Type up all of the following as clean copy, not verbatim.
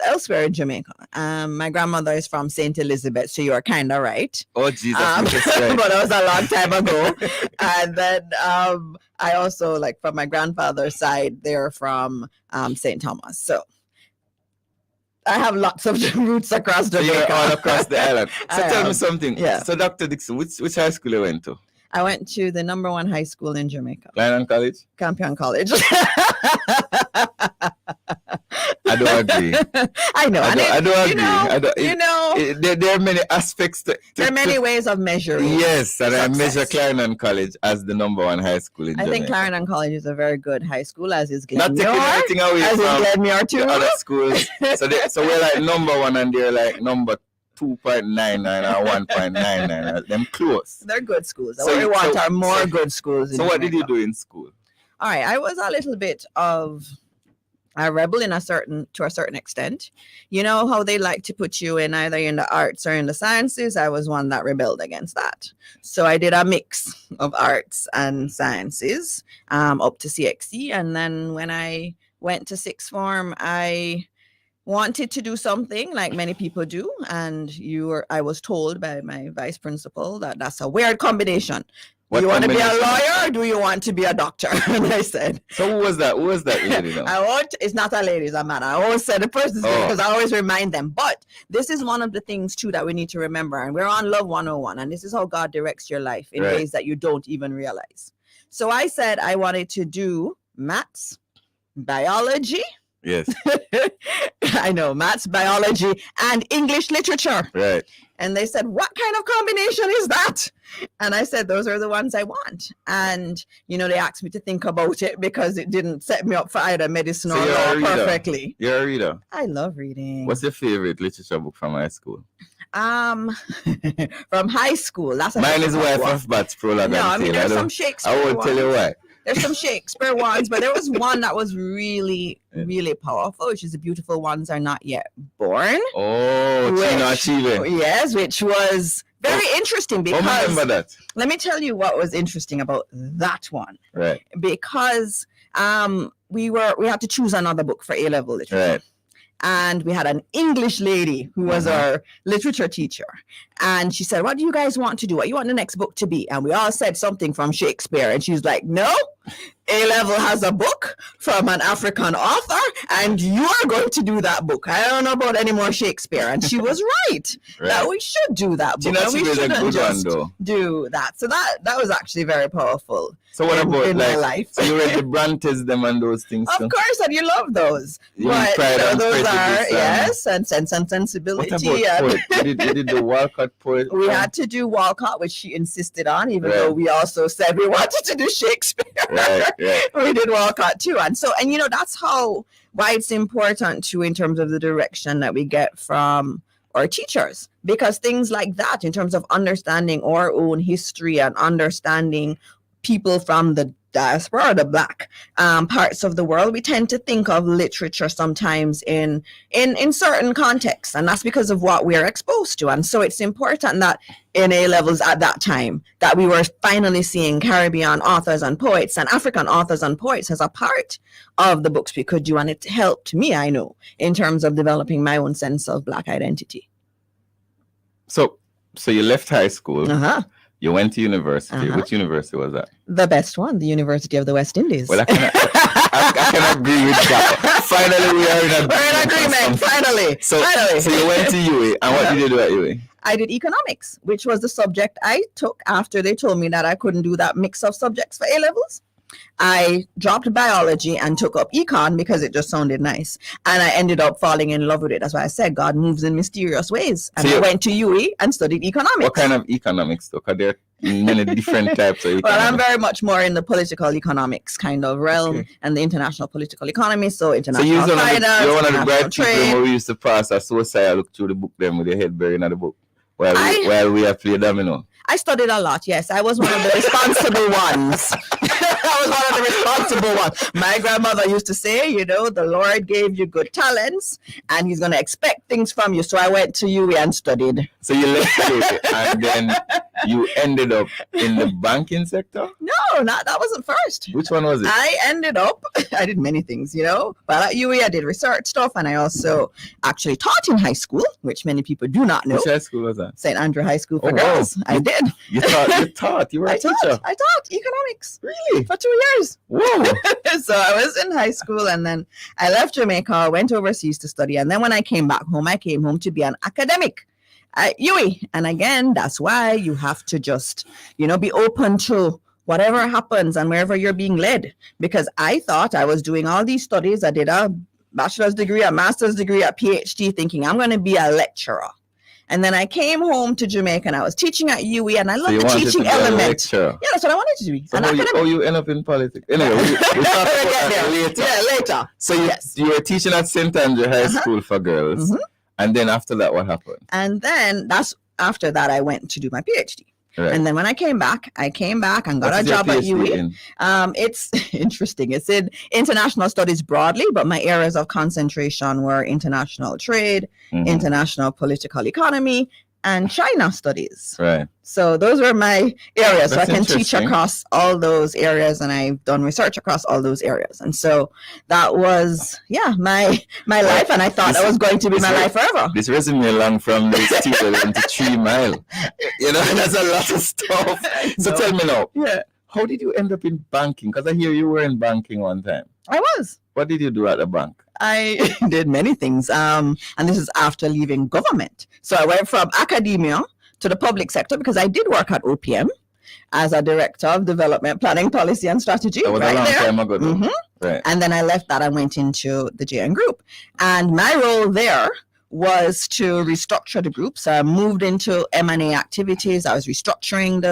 elsewhere in Jamaica. My grandmother is from St. Elizabeth, so you are kind of right. Oh, Jesus. But that was a long time ago. And then I also, like, from my grandfather's side, they're from St. Thomas. So I have lots of roots across Jamaica. You're all across the island. So tell me something. Yeah. So Dr. Dixon, which high school you went to? I went to the #1 high school in Jamaica. Klein College? Campion College. I don't agree. I know. I don't agree. There are many aspects. There are many ways of measuring. Yes, and success. I measure Clarendon College as the #1 high school in Jamaica. I think Clarendon College is a very good high school, as is Not Glenmuir. taking anything away As is from Glenmuir too. the other schools. So we're like #1 and they're like number 2.99 or 1.99. Them close. They're good schools. So What we you- want so- are more so- good schools. In So what did you Jamaica. do in school? All right, I was a little bit of a rebel to a certain extent. You know how they like to put you in either in the arts or in the sciences? I was one that rebelled against that. So I did a mix of arts and sciences up to CXC. And then when I went to sixth form, I wanted to do something like many people do, and I was told by my vice principal that that's a weird combination. What Do you want to be a combination? lawyer or do you want to be a doctor? And I said, So who was that? Who was that lady now? it's not a lady, it's a man. I always say the person's name because I always remind them. But this is one of the things too that we need to remember. And we're on Love 101, and this is how God directs your life in Right. ways that you don't even realize. So I said I wanted to do maths, biology. Yes, I know, maths, biology, and English literature. right. And they said, what kind of combination is that? And I said, those are the ones I want. And, they asked me to think about it because it didn't set me up for either medicine So or you're a law reader. perfectly. You're a reader. I love reading. What's your favorite literature book from high school? From high school. That's a Mine is difficult Wife one. of Bats, Prologue No, I and mean, Tale. there's some I Shakespeare won't tell you ones. why. There's some Shakespeare ones, but there was one that was really, really powerful, which is The Beautiful Ones Are Not Yet Born. Oh, Chino Achieve. Yes, which was very interesting Oh, because remember that. let me tell you what was interesting about that one. Right, Because we had to choose another book for A-level literature. right. And we had an English lady who was our literature teacher. And she said, what do you guys want to do? What do you want the next book to be? And we all said something from Shakespeare. And she's like, no, A-level has a book from an African author, and you are going to do that book. I don't know about any more Shakespeare. And she was right, that we should do that book. Chino And we Achieve is a shouldn't good one, just though. do that. So that was actually very powerful. So what about in my like? life. So you read the Brantes, them, and those things Of too? course, and you love those. You But Pride and those Prejudice, are, yes, and Sense and What Sensibility. about And poet? You did the Walcott poet. we had to do Walcott, which she insisted on, even Right. though we also said we wanted to do Shakespeare. Right. We did Walcott too. And so, that's why it's important too, in terms of the direction that we get from our teachers, because things like that, in terms of understanding our own history and understanding people from the diaspora, the Black parts of the world, we tend to think of literature sometimes in certain contexts, and that's because of what we're exposed to. And so it's important that in A-levels at that time that we were finally seeing Caribbean authors and poets and African authors and poets as a part of the books we could do, and it helped me, I know, in terms of developing my own sense of Black identity. So you left high school. You went to university. Uh-huh. Which university was that? The best one, the University of the West Indies. Well, I can agree with that. Finally, we are in We're in agreement, finally. So Finally. you went to UA, and what did you do at UA? I did economics, which was the subject I took after they told me that I couldn't do that mix of subjects for A-levels. I dropped biology and took up econ because it just sounded nice. And I ended up falling in love with it. That's why I said God moves in mysterious ways. And I went to UE and studied economics. What kind of economics, though? Because there are many different types of economics. Well, I'm very much more in the political economics kind of realm and the international political economy. So international finance, you're one of the international bright people trade. who we used to pass a suicide look through the book them with your head buried in the book while we have played domino. I studied a lot, yes. I was one of the responsible ones. I was one of the responsible ones. My grandmother used to say, the Lord gave you good talents and he's going to expect things from you. So I went to UWI and studied. So you left UWI and then you ended up in the banking sector? No, that wasn't first. Which one was it? I ended up, I did many things, but at UE I did research stuff, and I also actually taught in high school, which many people do not know. Which high school was that? St. Andrew High School for Oh, girls. wow. I did. You taught. You were a teacher. I taught economics. Really? For 2 years. Whoa. So I was in high school, and then I left Jamaica, went overseas to study, and then when I came back home, I came home to be an academic at UE. And again, that's why you have to just, be open to whatever happens and wherever you're being led. Because I thought I was doing all these studies. I did a bachelor's degree, a master's degree, a PhD, thinking I'm going to be a lecturer. And then I came home to Jamaica, and I was teaching at UE, and I loved the teaching element. Yeah, that's what I wanted to do. So you end up in politics? Anyway, we'll talk about that later. Yeah, later. So you were teaching at St. Andrew High School for girls. Mm-hmm. And then after that, what happened? And then after that, I went to do my PhD. Right. And then when I came back and got a job at UE. It's interesting. It's in international studies broadly, but my areas of concentration were international trade, international political economy, and China studies. Right. So those were my areas. That's so I can teach across all those areas, and I've done research across all those areas. And so that was, my life, and I thought that was going to be my life forever. This resume along from the studio to 3 Mile. That's a lot of stuff. So tell me now, how did you end up in banking? Because I hear you were in banking one time. I was. What did you do at the bank? I did many things, and this is after leaving government. So I went from academia to the public sector, because I did work at OPM as a director of development, planning, policy, and strategy. That was a long time ago. Mm-hmm. Right. And then I left that and went into the JN Group. And my role there was to restructure the group. So I moved into M&A activities. I was restructuring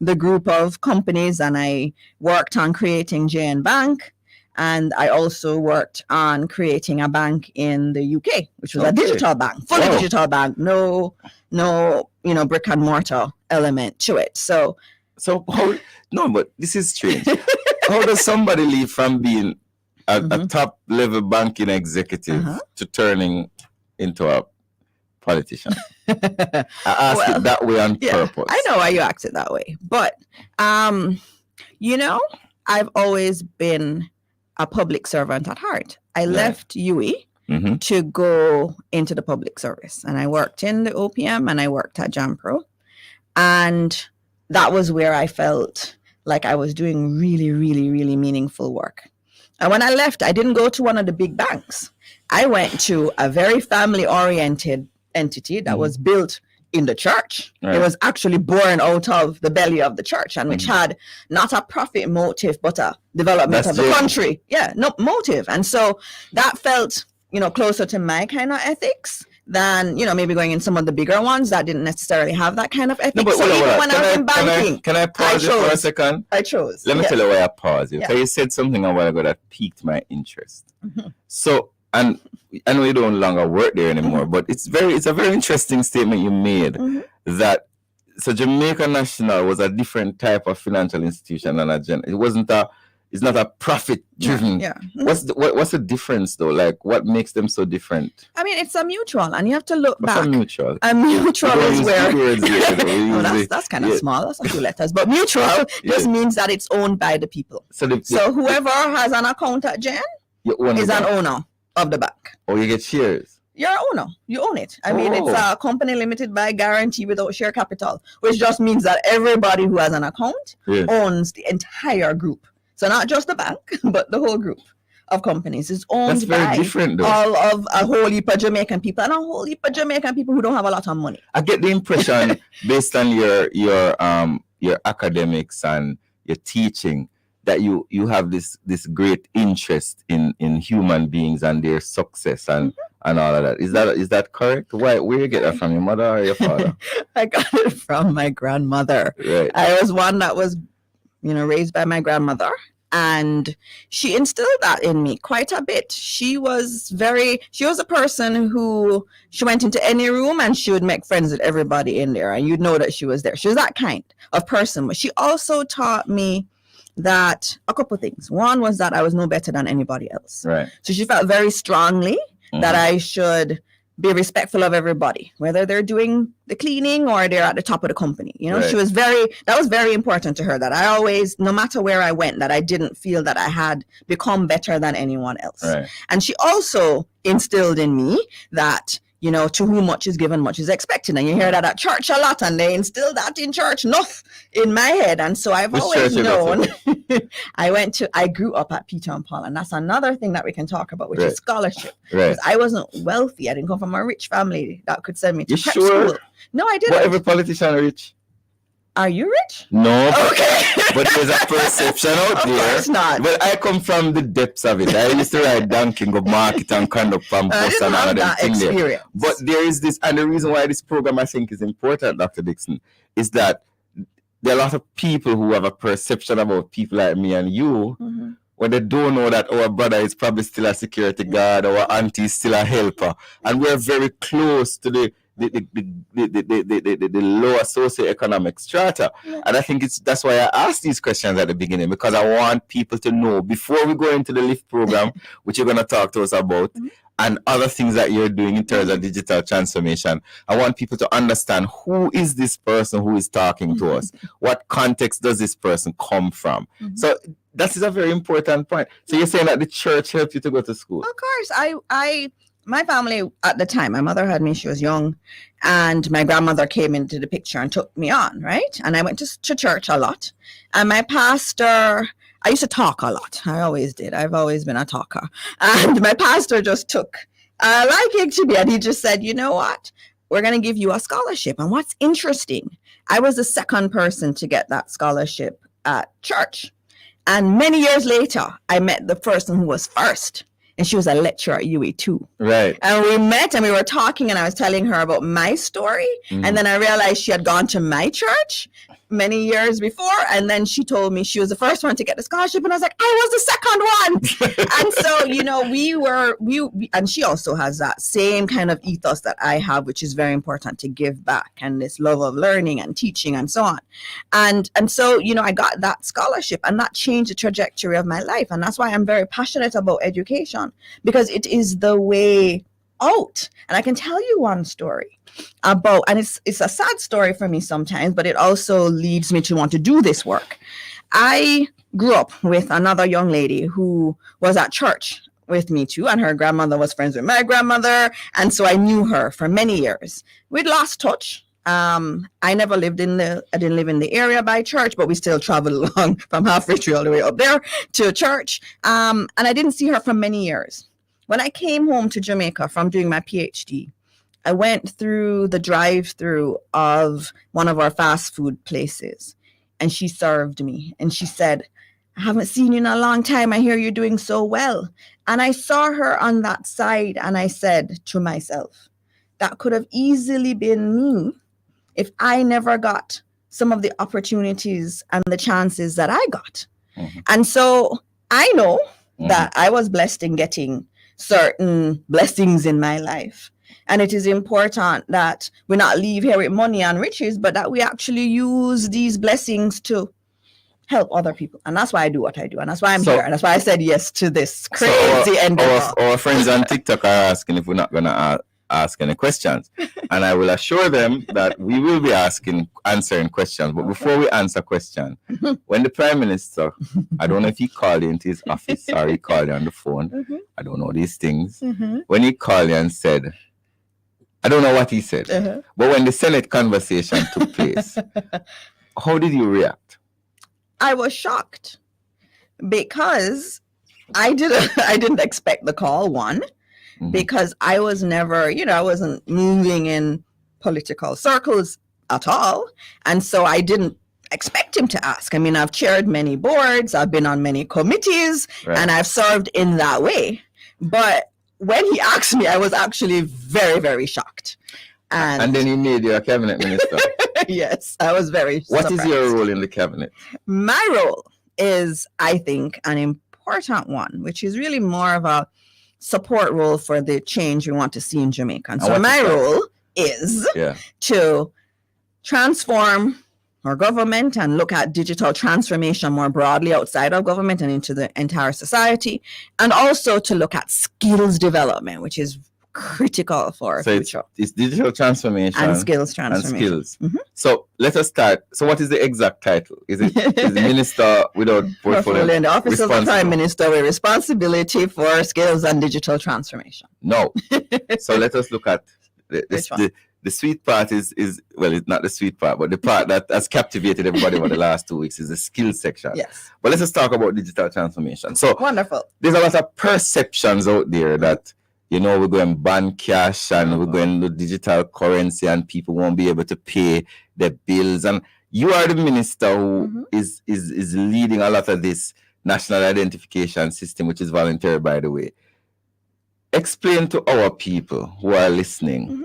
the group of companies, and I worked on creating JN Bank. And I also worked on creating a bank in the UK, which was a digital bank, fully digital bank, no, brick and mortar element to it. So but this is strange. How does somebody leave from being a top level banking executive to turning into a politician? I asked it that way on purpose. I know why you asked it that way, but I've always been a public servant at heart. I left UE to go into the public service, and I worked in the OPM, and I worked at JAMPRO, and that was where I felt like I was doing really, really, really meaningful work. And when I left, I didn't go to one of the big banks. I went to a very family-oriented entity that was built in the church. Right. It was actually born out of the belly of the church, and which had not a profit motive, but a development of the country. Yeah, no motive. And so that felt, closer to my kind of ethics than, maybe going in some of the bigger ones that didn't necessarily have that kind of ethics. No, but when I was in banking, can I pause you for a second? I chose. Let me tell you why I paused you. Because you said something a while ago that piqued my interest. So, and I know you don't longer work there anymore, but it's a very interesting statement you made that Jamaica National was a different type of financial institution than it's not a profit driven. Yeah. What's the difference though? Like, what makes them so different? I mean, it's a mutual, and you have to look back. A mutual? A mutual is where that's kind of small. That's a few letters, but mutual just means that it's owned by the people. So whoever has an account at JN is an owner of the bank. Oh, you get shares. You're an owner. You own it. I mean, it's a company limited by guarantee without share capital, which just means that everybody who has an account owns the entire group. So not just the bank, but the whole group of companies is owned by all of a whole heap of Jamaican people, and a whole heap of Jamaican people who don't have a lot of money. I get the impression, based on your academics and your teaching, that you have this great interest in human beings and their success and all of that. Is that correct? Where you get that from, your mother or your father? I got it from my grandmother. Right. I was one that was, raised by my grandmother, and she instilled that in me quite a bit. She was a person who, she went into any room and she would make friends with everybody in there, and you'd know that she was there. She was that kind of person. But she also taught me that a couple of things. One was that I was no better than anybody else. Right. So she felt very strongly that I should be respectful of everybody, whether they're doing the cleaning or they're at the top of the company. You know, Right. that was very important to her, that I always, no matter where I went, that I didn't feel that I had become better than anyone else. Right. And she also instilled in me that, you know, to whom much is given, much is expected. And you hear that at church a lot, and they instill that in church enough in my head. And so I've Which always church you go known. I grew up at Peter and Paul, and that's another thing that we can talk about, which Right. is scholarship. Right. Because I wasn't wealthy. I didn't come from a rich family that could send me to You prep sure? school. No, I didn't. But every politician rich. Are you rich? No. Okay. But there's a perception out Of there. course not. Well, I come from the depths of it. I used to ride donkey, go market and conduct from I bus didn't and all have of them that things there. experience. But there is this, and the reason why this program I think is important, Dr. Dixon, is that there are a lot of people who have a perception about people like me and you, Mhm. when they don't know that our brother is probably still a security guard, our auntie is still a helper, and we're very close to the lower socioeconomic strata. Yeah. And I think that's why I asked these questions at the beginning, because I want people to know before we go into the LIFT program, which you're going to talk to us about, Mhm. and other things that you're doing in terms of digital transformation. I want people to understand, who is this person who is talking to us? What context does this person come from? Mhm. So that is a very important point. So you're saying that the church helped you to go to school? Of course. My family at the time, my mother had me, she was young, and my grandmother came into the picture and took me on, right? And I went to church a lot. And my pastor, I used to talk a lot. I always did. I've always been a talker. And my pastor just took a liking to me, and he just said, you know what? We're going to give you a scholarship. And what's interesting, I was the second person to get that scholarship at church. And many years later, I met the person who was first. And she was a lecturer at UA too. Right. And we met and we were talking, and I was telling her about my story. Mhm. And then I realized she had gone to my church many years before. And then she told me she was the first one to get the scholarship. And I was like, I was the second one. And so, you know, we and she also has that same kind of ethos that I have, which is very important, to give back, and this love of learning and teaching and so on. And so, you know, I got that scholarship, and that changed the trajectory of my life. And that's why I'm very passionate about education, because it is the way out. And I can tell you one story about, and it's a sad story for me sometimes, but it also leads me to want to do this work. I grew up with another young lady who was at church with me too, and her grandmother was friends with my grandmother, and so I knew her for many years. We'd lost touch. I didn't live in the area by church, but we still traveled along from Halfway Tree all the way up there to church. And I didn't see her for many years. When I came home to Jamaica from doing my PhD, I went through the drive-through of one of our fast food places, and she served me, and she said, I haven't seen you in a long time. I hear you're doing so well. And I saw her on that side, and I said to myself, that could have easily been me if I never got some of the opportunities and the chances that I got. Mhm. And so I know Mhm. that I was blessed in getting certain blessings in my life. And it is important that we not leave here with money and riches, but that we actually use these blessings to help other people. And that's why I do what I do. And that's why I'm So- here. And that's why I said yes to this So crazy endeavor. our friends on TikTok are asking if we're not going to ask any questions. And I will assure them that we will be answering questions. But before we answer questions, when the Prime Minister, I don't know if he called you into his office or he called you on the phone, Mhm, I don't know these things. mhm, When he called you and said, I don't know what he said, uh-huh. but when the Senate conversation took place, how did you react? I was shocked because I didn't expect the call, one, Mhm. because I was never, I wasn't moving in political circles at all. And so I didn't expect him to ask. I mean, I've chaired many boards, I've been on many committees, Right. and I've served in that way. But when he asked me, I was actually very, very shocked. And then he made you a cabinet minister. yes, I was very What is surprised. your role in the cabinet? My role is, I think, an important one, which is really more of a support role for the change we want to see in Jamaica. And And so what my is that? role is Yeah. to transform our government and look at digital transformation more broadly outside of government and into the entire society, and also to look at skills development, which is critical for our future. It's digital transformation and skills transformation. So let us start. So what is the exact title? Is it Minister without portfolio? In the Office of the Prime Minister with responsibility for skills and digital transformation. No. So let us look at the sweet part is well, it's not the sweet part, but the part that has captivated everybody over the last 2 weeks is the skills section. Yes. But let's just talk about digital transformation. So wonderful. There's a lot of perceptions out there that, you know, we're going to ban cash and we're going to digital currency and people won't be able to pay their bills. And you are the minister who is leading a lot of this national identification system, which is voluntary, by the way. Explain to our people who are listening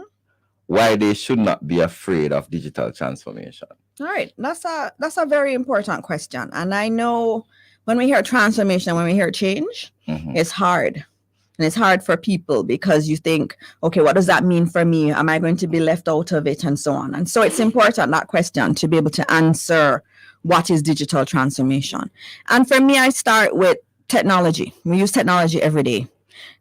why they should not be afraid of digital transformation. All right, that's a very important question. And I know when we hear transformation, when we hear change, it's hard. And it's hard for people because you think, okay, what does that mean for me? Am I going to be left out of it? And so on. And so it's important, that question, to be able to answer what is digital transformation. And for me, I start with technology. We use technology every day.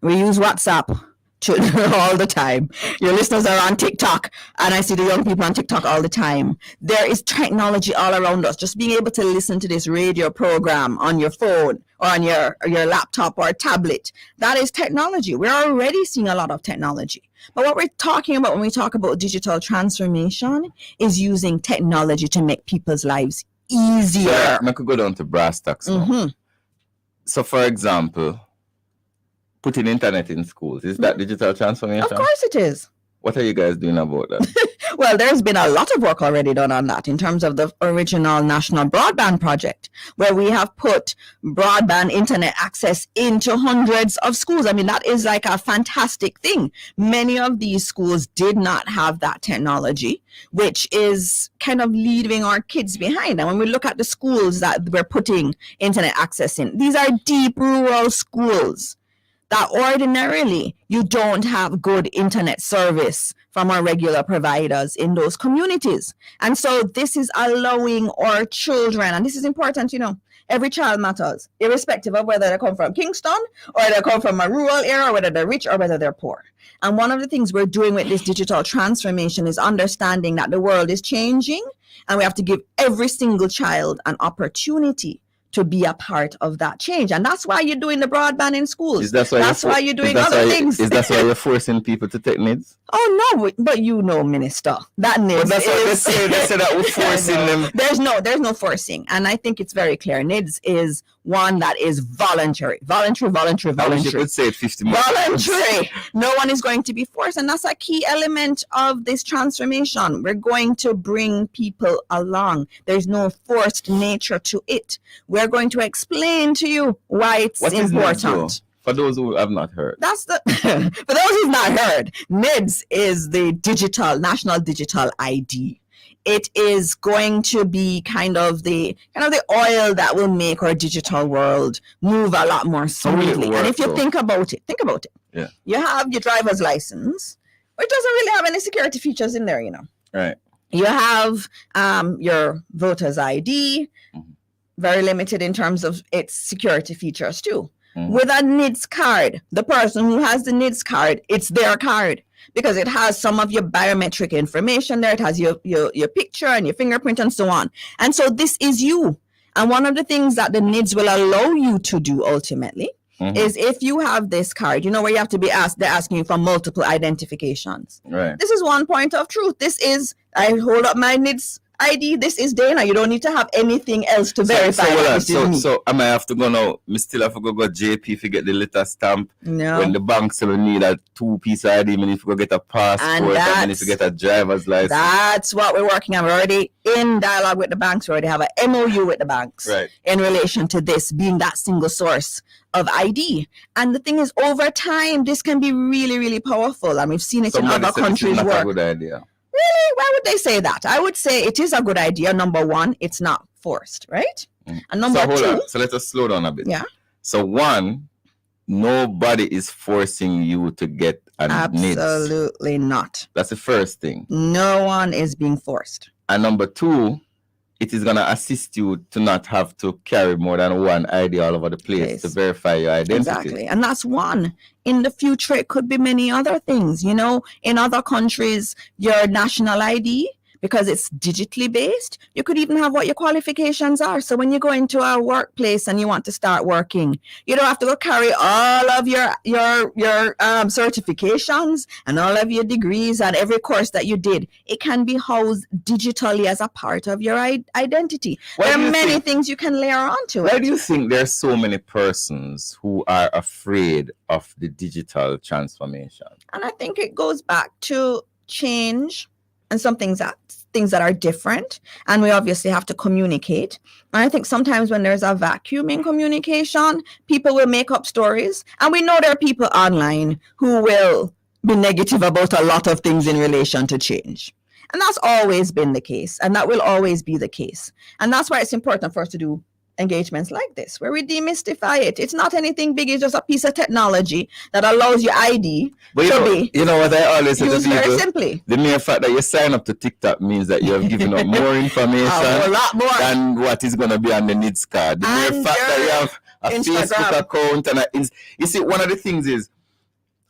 We use WhatsApp all the time. Your listeners are on TikTok, and I see the young people on TikTok all the time. There is technology all around us. Just being able to listen to this radio program on your phone or on your laptop or tablet, that is technology. We're already seeing a lot of technology. But what we're talking about when we talk about digital transformation is using technology to make people's lives easier. I could go down to brass tacks now. So, for example, putting internet in schools, is that digital transformation? Of course it is. What are you guys doing about that? Well, there's been a lot of work already done on that in terms of the original National Broadband Project, where we have put broadband internet access into hundreds of schools. I mean, that is like a fantastic thing. Many of these schools did not have that technology, which is kind of leaving our kids behind. And when we look at the schools that we're putting internet access in, these are deep rural schools that ordinarily you don't have good internet service from our regular providers in those communities. And so this is allowing our children, and this is important, you know, every child matters, irrespective of whether they come from Kingston or they come from a rural area, or whether they're rich or whether they're poor. And one of the things we're doing with this digital transformation is understanding that the world is changing, and we have to give every single child an opportunity to be a part of that change. And that's why you're doing the broadband in schools. That's why you're doing other things. Is that why you're forcing people to take NIDS? Oh, no, but you know, Minister, that NIDS that's what they say. They say that we're forcing them. There's no forcing. And I think it's very clear. NIDS is one that is voluntary. Voluntary. I wish you could say it 50 more. Voluntary. No one is going to be forced. And that's a key element of this transformation. We're going to bring people along. There's no forced nature to it. We're going to explain to you why it's important. For those who have not heard. For those who've not heard, NIDS is the national digital ID. It is going to be kind of the oil that will make our digital world move a lot more smoothly. And if you think about it. Yeah. You have your driver's license, which doesn't really have any security features in there, you know. Right. You have your voter's ID, very limited in terms of its security features too. With a NIDS card, the person who has the NIDS card, it's their card because it has some of your biometric information there. It has your picture and your fingerprint and so on. And so this is you. And one of the things that the NIDS will allow you to do ultimately is if you have this card, you know, where you have to be asked, they're asking you for multiple identifications. Right. This is one point of truth. This is, I hold up my NIDS ID, this is Dana. You don't need to have anything else to verify. So I might have to go now. Me still have to go JP to get the letter stamp. No. When the bank will need a 2-piece ID, I need to go get a passport, I need to get a driver's license. That's what we're working on. We're already in dialogue with the banks. We already have an MOU with the banks in relation to this being that single source of ID. And the thing is, over time, this can be really, really powerful. And we've seen it in other countries work. A good idea. Really? Why would they say that? I would say it is a good idea. Number one, it's not forced, right? And number two. So let us slow down a bit. Yeah. So one, nobody is forcing you to get a NIDS. Absolutely not. That's the first thing. No one is being forced. And number two, it is going to assist you to not have to carry more than one ID all over the place to verify your identity. Exactly. And that's one. In the future, it could be many other things. You know, in other countries, your national ID, because it's digitally based, you could even have what your qualifications are. So when you go into a workplace and you want to start working, you don't have to go carry all of your certifications and all of your degrees and every course that you did. It can be housed digitally as a part of your identity. There are many things you can layer onto it. Why do you think there are so many persons who are afraid of the digital transformation? And I think it goes back to change and some things that are different, and we obviously have to communicate. And I think sometimes when there's a vacuum in communication, people will make up stories, and we know there are people online who will be negative about a lot of things in relation to change. And that's always been the case, and that will always be the case. And that's why it's important for us to do engagements like this, where we demystify it. It's not anything big. It's just a piece of technology that allows your ID to be you know what I always say to used people? Very simply. The mere fact that you sign up to TikTok means that you have given up more information a lot more than what is going to be on the NIDS card. The mere fact that you have a Facebook account and you see, one of the things is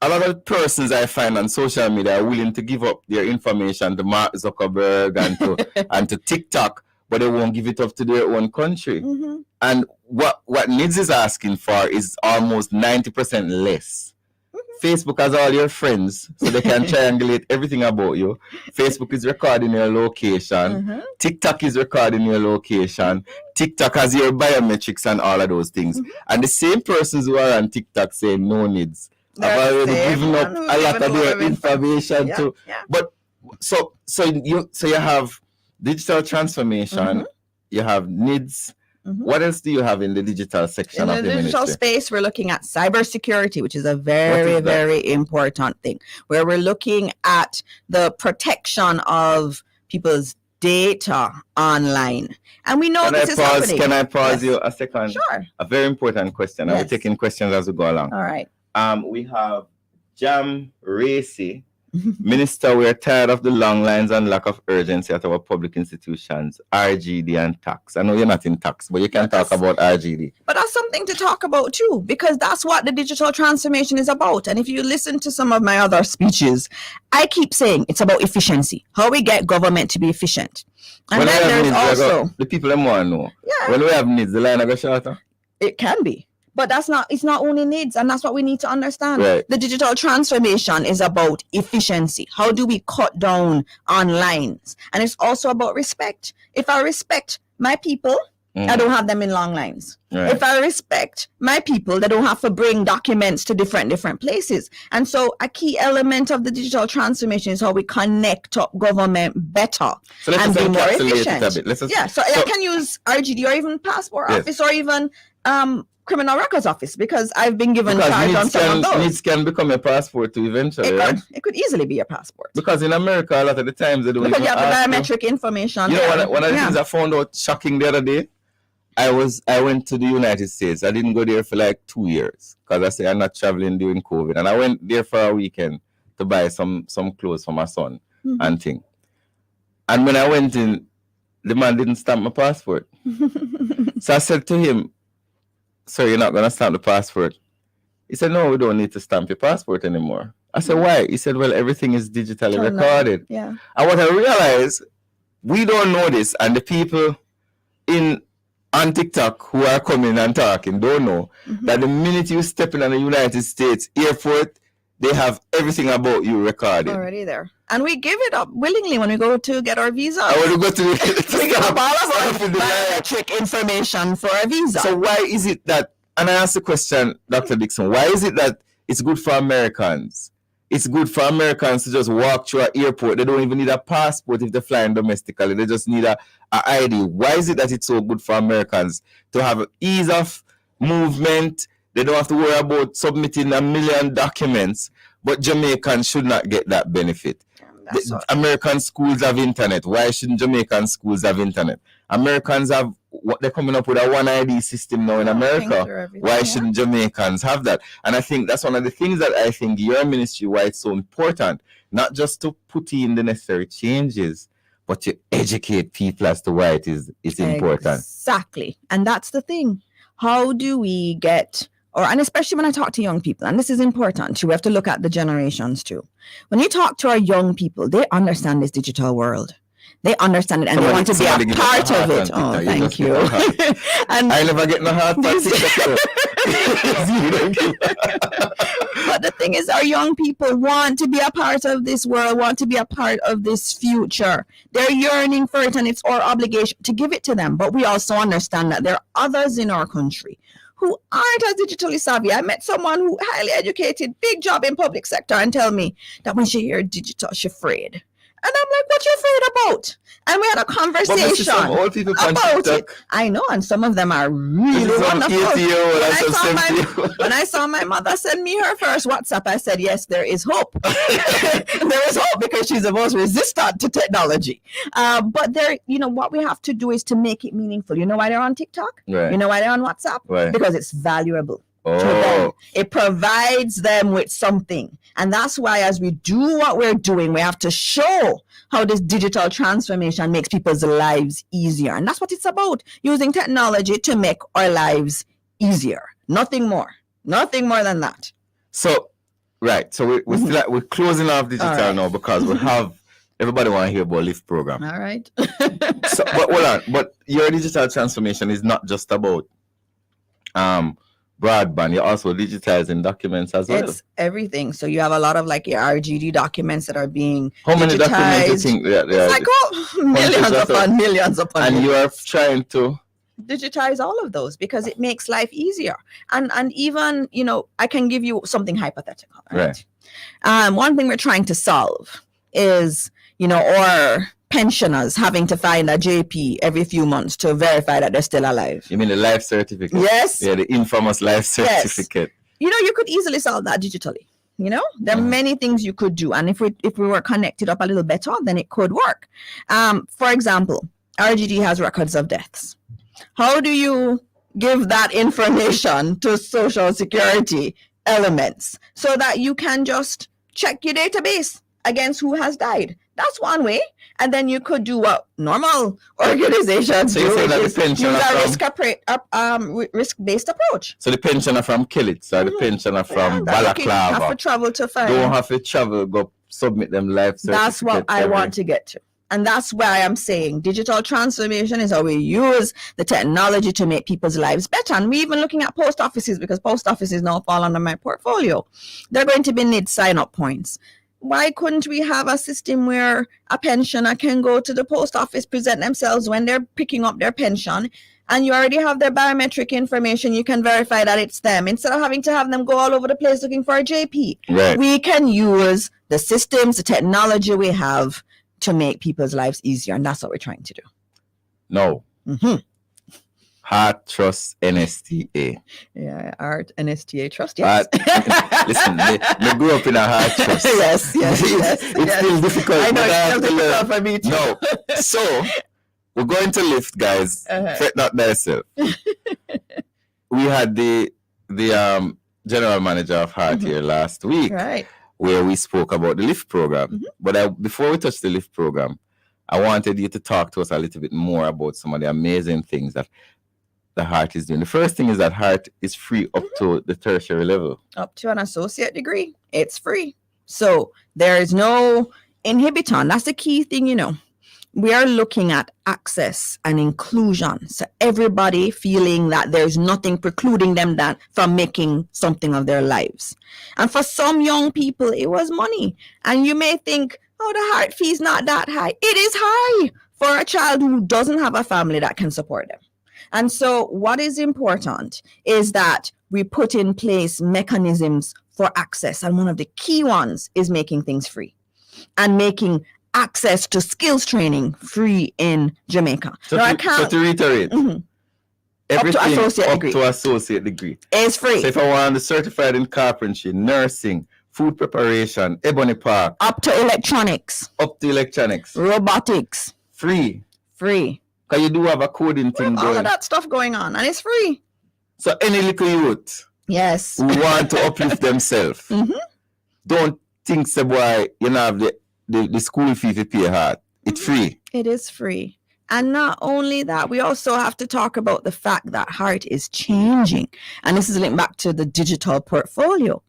a lot of persons I find on social media are willing to give up their information to Mark Zuckerberg and to and to TikTok, but they won't give it up to their own country. Mm-hmm. And what NIDS is asking for is almost 90% less. Mm-hmm. Facebook has all your friends, so they can triangulate everything about you. Facebook is recording your location. Mm-hmm. TikTok is recording your location. TikTok has your biometrics and all of those things. Mm-hmm. And the same persons who are on TikTok saying no NIDS have already given up a lot of their information too. Yeah. But so you have digital transformation, mm-hmm. you have NIDS. Mm-hmm. What else do you have in the digital section of the digital ministry? Space, we're looking at cybersecurity, which is a very important thing, where we're looking at the protection of people's data online. And we know this is happening. Can I pause you a second? Sure. A very important question. I'll be taking questions as we go along. All right. We have Jam Racy. Minister, we're tired of the long lines and lack of urgency at our public institutions, RGD and tax. I know you're not in tax, but you can talk about RGD. But that's something to talk about too, because that's what the digital transformation is about. And if you listen to some of my other speeches, I keep saying it's about efficiency, how we get government to be efficient. And when then there's also... the people them want to know. Yeah. When we have needs, the line go shorter? It can be. But it's not only needs, and that's what we need to understand. Right. The digital transformation is about efficiency. How do we cut down on lines? And it's also about respect. If I respect my people, I don't have them in long lines. Right. If I respect my people, they don't have to bring documents to different places. And so a key element of the digital transformation is how we connect up government better and be more efficient. So I can use RGD or even passport office or even criminal records office, because I've been given charge on some of those. NIDS can become a passport too eventually. It could easily be a passport. Because in America, a lot of the times they don't because you have the biometric information. You know, one of the things I found out shocking the other day, I went to the United States. I didn't go there for like 2 years because I say I'm not traveling during COVID, and I went there for a weekend to buy some clothes for my son and thing. And when I went in, the man didn't stamp my passport. So I said to him, "Sir, you're not going to stamp the passport?" He said, "No, we don't need to stamp your passport anymore." I said, "Why?" He said, "Well, everything is digitally recorded." Yeah. And what I realized, we don't know this, and the people on TikTok who are coming and talking don't know that the minute you step in the United States airport, they have everything about you recorded. Already there. And we give it up willingly when we go to get our visa. We give up all of our biometric information for a visa. So why is it that, and I asked the question, Dr. Dixon, why is it that it's good for Americans? It's good for Americans to just walk through an airport. They don't even need a passport if they're flying domestically. They just need a ID. Why is it that it's so good for Americans to have ease of movement? They don't have to worry about submitting 1 million documents, but Jamaicans should not get that benefit. American schools have internet. Why shouldn't Jamaican schools have internet? Americans have they're coming up with a one ID system now in America. Why shouldn't Jamaicans have that? And I think that's one of the things that I think your ministry, why it's so important, not just to put in the necessary changes, but you educate people as to why it's important. Exactly. And that's the thing. How do we get, and especially when I talk to young people, and this is important too, we have to look at the generations too. When you talk to our young people, they understand this digital world. They understand it and they want to be a part of it. Oh, thank you. And I never get no heart. But the thing is, our young people want to be a part of this world, want to be a part of this future. They're yearning for it, and it's our obligation to give it to them. But we also understand that there are others in our country who aren't as digitally savvy. I met someone who highly educated, big job in public sector, and tell me that when she hears digital, she's afraid. And I'm like, what you afraid about? And we had a conversation old people about it. I know, and some of them are really wonderful. When I saw my mother send me her first WhatsApp, I said, yes, there is hope. There is hope because she's the most resistant to technology. But what we have to do is to make it meaningful. You know why they're on TikTok? Right. You know why they're on WhatsApp? Right. Because it's valuable. To them. It provides them with something. And that's why as we do what we're doing, we have to show how this digital transformation makes people's lives easier. And that's what it's about, using technology to make our lives easier. Nothing more. Nothing more than that. So, right. So we're closing off digital now because we have everybody want to hear about LIFT program. All right. So, but hold on. But your digital transformation is not just about broadband, you're also digitizing documents as well. It's everything. So you have a lot of like your RGD documents that are being How many digitized. Documents you think it's like millions upon and millions. you are trying to digitize all of those because it makes life easier. And even, I can give you something hypothetical. Right? One thing we're trying to solve is, or pensioners having to find a JP every few months to verify that they're still alive. You mean the life certificate? Yes. Yeah, the infamous life certificate. Yes. You could easily solve that digitally. There are many things you could do. And if we were connected up a little better, then it could work. For example, RGD has records of deaths. How do you give that information to Social Security elements so that you can just check your database against who has died? That's one way. And then you could do what normal organizations do, which is use a risk-based approach. So the pensioner from Killit, or the pensioner from Balaclava have to travel to find. Don't have to travel, go submit them life certificates. That's what I want to get to. And that's why I'm saying digital transformation is how we use the technology to make people's lives better. And we're even looking at post offices because post offices now fall under my portfolio. They're going to need sign-up points. Why couldn't we have a system where a pensioner can go to the post office, present themselves when they're picking up their pension, and you already have their biometric information, you can verify that it's them, instead of having to have them go all over the place looking for a JP. Right. We can use the systems, the technology we have to make people's lives easier, and that's what we're trying to do. No. Heart Trust NSTA. Yeah, Heart NSTA Trust, yes. Listen, they grew up in a Heart Trust. yes. It's still difficult. I know it's still difficult for me too. No. So, we're going to LIFT, guys. Fret not thyself. We had the general manager of Heart here last week. Right. Where we spoke about the LIFT program. But before we touch the LIFT program, I wanted you to talk to us a little bit more about some of the amazing things that the Heart is doing. The first thing is that Heart is free up to the tertiary level. Up to an associate degree, it's free. So there is no inhibition. That's the key thing, We are looking at access and inclusion. So everybody feeling that there's nothing precluding them from making something of their lives. And for some young people, it was money. And you may think, the Heart fee is not that high. It is high for a child who doesn't have a family that can support them. And so what is important is that we put in place mechanisms for access. And one of the key ones is making things free and making access to skills training free in Jamaica. So to reiterate, everything up to associate degree is free. So if I want to certified in carpentry, nursing, food preparation, Ebony Park. Up to electronics. Robotics. Free. Because you do have a coding thing all of that stuff going on, and it's free. So any little youth yes who want to uplift themselves, don't think, say, boy, you know, have the school fee to pay hard. It's free. It is free. And not only that, we also have to talk about the fact that heart is changing. And this is linked back to the digital portfolio.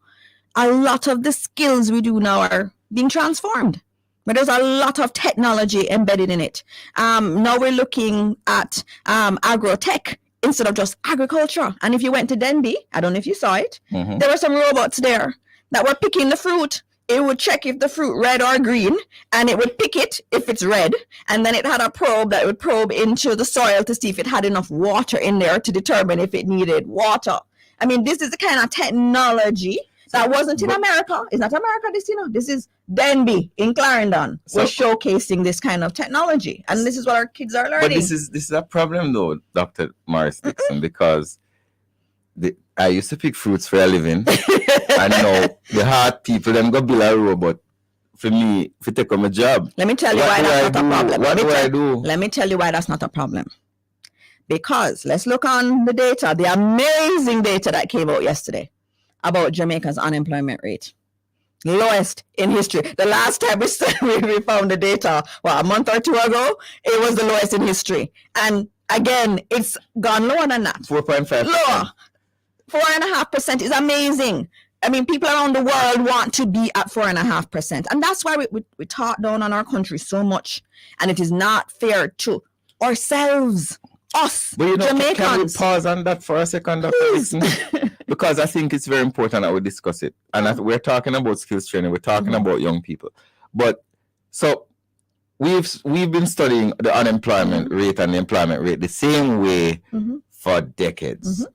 A lot of the skills we do now are being transformed. But there's a lot of technology embedded in it. Now we're looking at agro-tech instead of just agriculture. And if you went to Denby, I don't know if you saw it, there were some robots there that were picking the fruit. It would check if the fruit red or green, and it would pick it if it's red. And then it had a probe that would probe into the soil to see if it had enough water in there to determine if it needed water. I mean, this is the kind of technology that wasn't in America. It's not America, this, this is Denby in Clarendon. We're showcasing this kind of technology. And this is what our kids are learning. But this is a problem though, Dr. Morris Dixon, because I used to pick fruits for a living. And now the hard people, them go build a robot for me to take on my job. Let me tell you why that's not a problem. What do I do? Let me tell you why that's not a problem. Because let's look on the data, the amazing data that came out yesterday about Jamaica's unemployment rate. Lowest in history. The last time we found the data, a month or two ago, it was the lowest in history. And again, it's gone lower than that. 4.5%. Lower. 4.5% is amazing. I mean, people around the world want to be at 4.5%. And that's why we talk down on our country so much. And it is not fair to ourselves, us, but Jamaicans. Can we pause on that for a second, Dr. Dixon? Because I think it's very important that we discuss it. And we're talking about skills training. We're talking about young people. But so we've been studying the unemployment rate and the employment rate the same way for decades.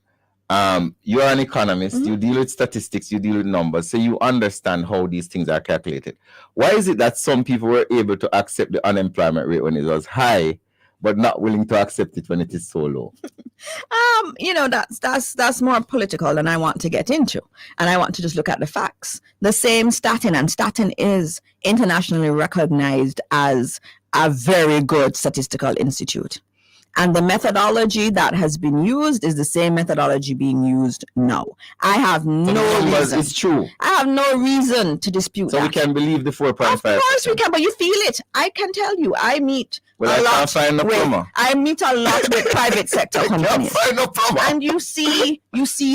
You are an economist, you deal with statistics, you deal with numbers, so you understand how these things are calculated. Why is it that some people were able to accept the unemployment rate when it was high, but not willing to accept it when it is so low? That's more political than I want to get into. And I want to just look at the facts. The same Statin, and Statin is internationally recognized as a very good statistical institute. And the methodology that has been used is the same methodology being used now. I have no reason. It's true. I have no reason to dispute that. So we can believe the 4.5%. Of course we can, but you feel it. I can tell you, I meet a lot with private sector companies. Find no plumber. And you see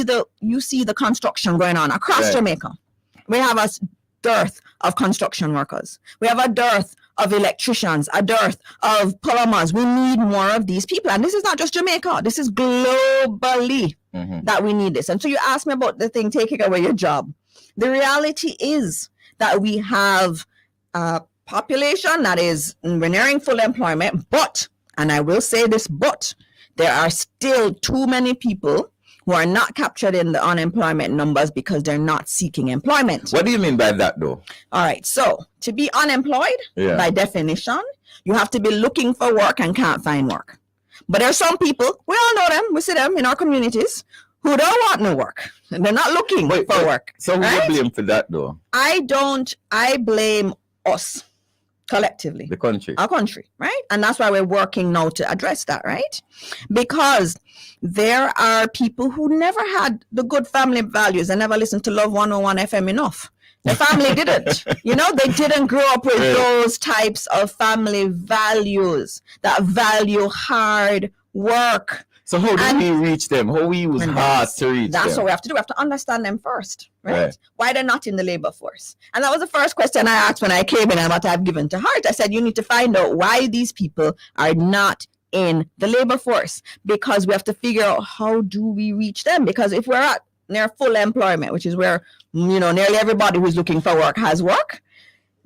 the construction going on across Jamaica. We have a dearth of construction workers. We have a dearth of electricians, a dearth of plumbers. We need more of these people. And this is not just Jamaica. This is globally that we need this. And so you asked me about the thing, taking away your job. The reality is that we have a population that is nearing full employment, but, and I will say this, but there are still too many people who are not captured in the unemployment numbers because they're not seeking employment. What do you mean by that, though? All right. So to be unemployed, by definition, you have to be looking for work and can't find work. But there are some people, we all know them, we see them in our communities, who don't want no work. And they're not looking for work. So who you blame for that, though? I blame us. Collectively. The country. Our country, right? And that's why we're working now to address that, right? Because there are people who never had the good family values and never listened to Love 101 FM enough. The family didn't. They didn't grow up with those types of family values that value hard work. So how do we reach them? How we use heart to reach them? That's what we have to do. We have to understand them first, right? Why they're not in the labor force. And that was the first question I asked when I came in and what I've given to heart. I said, you need to find out why these people are not in the labor force, because we have to figure out how do we reach them. Because if we're at near full employment, which is where, nearly everybody who's looking for work has work,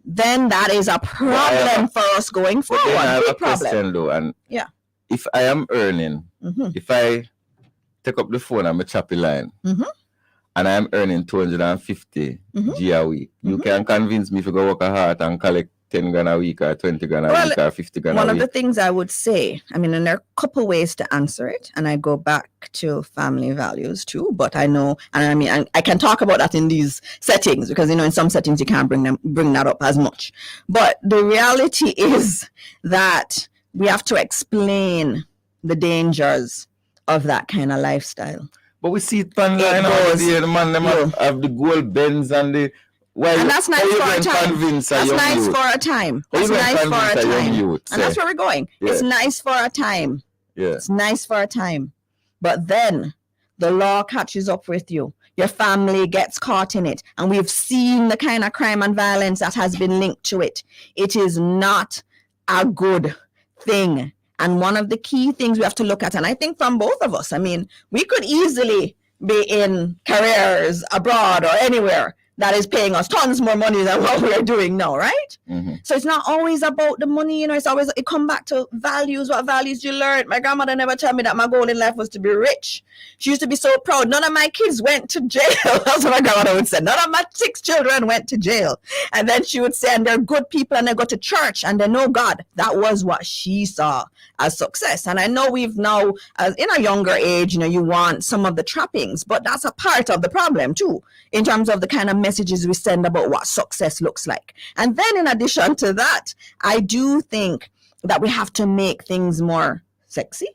then that is a problem for us going forward. I have a question though, and if I am earning, if I take up the phone and my choppy line, and I'm earning 250 G a week, you can convince me to go work hard and collect 10 grand a week or 20 grand a week or 50 grand a week. One of the things I would say, and there are a couple ways to answer it, and I go back to family values too, but I know, and I can talk about that in these settings because, in some settings you can't bring that up as much. But the reality is that we have to explain the dangers of that kind of lifestyle. But we see it online all day. The man them have the gold Benz and the Well, and that's nice for a time. Convince that's nice youth? for a time. That's nice for a time. And that's where we're going. Yeah. It's nice for a time. Yeah. It's nice for a time. But then the law catches up with you. Your family gets caught in it. And we've seen the kind of crime and violence that has been linked to it. It is not a good thing. And one of the key things we have to look at, and I think from both of us, I mean, we could easily be in careers abroad or anywhere that is paying us tons more money than what we're doing now, right? Mm-hmm. So it's not always about the money, you know, it come back to values. What values you learn? My grandmother never told me that my goal in life was to be rich. She used to be so proud. None of my kids went to jail. That's what my grandmother would say. None of my 6 children went to jail. And then she would say, and they're good people and they go to church and they know God. That was what she saw as success. And I know we've now, in a younger age, you know, you want some of the trappings, but that's a part of the problem too, in terms of the kind of messages we send about what success looks like. And then in addition to that, I do think that we have to make things more sexy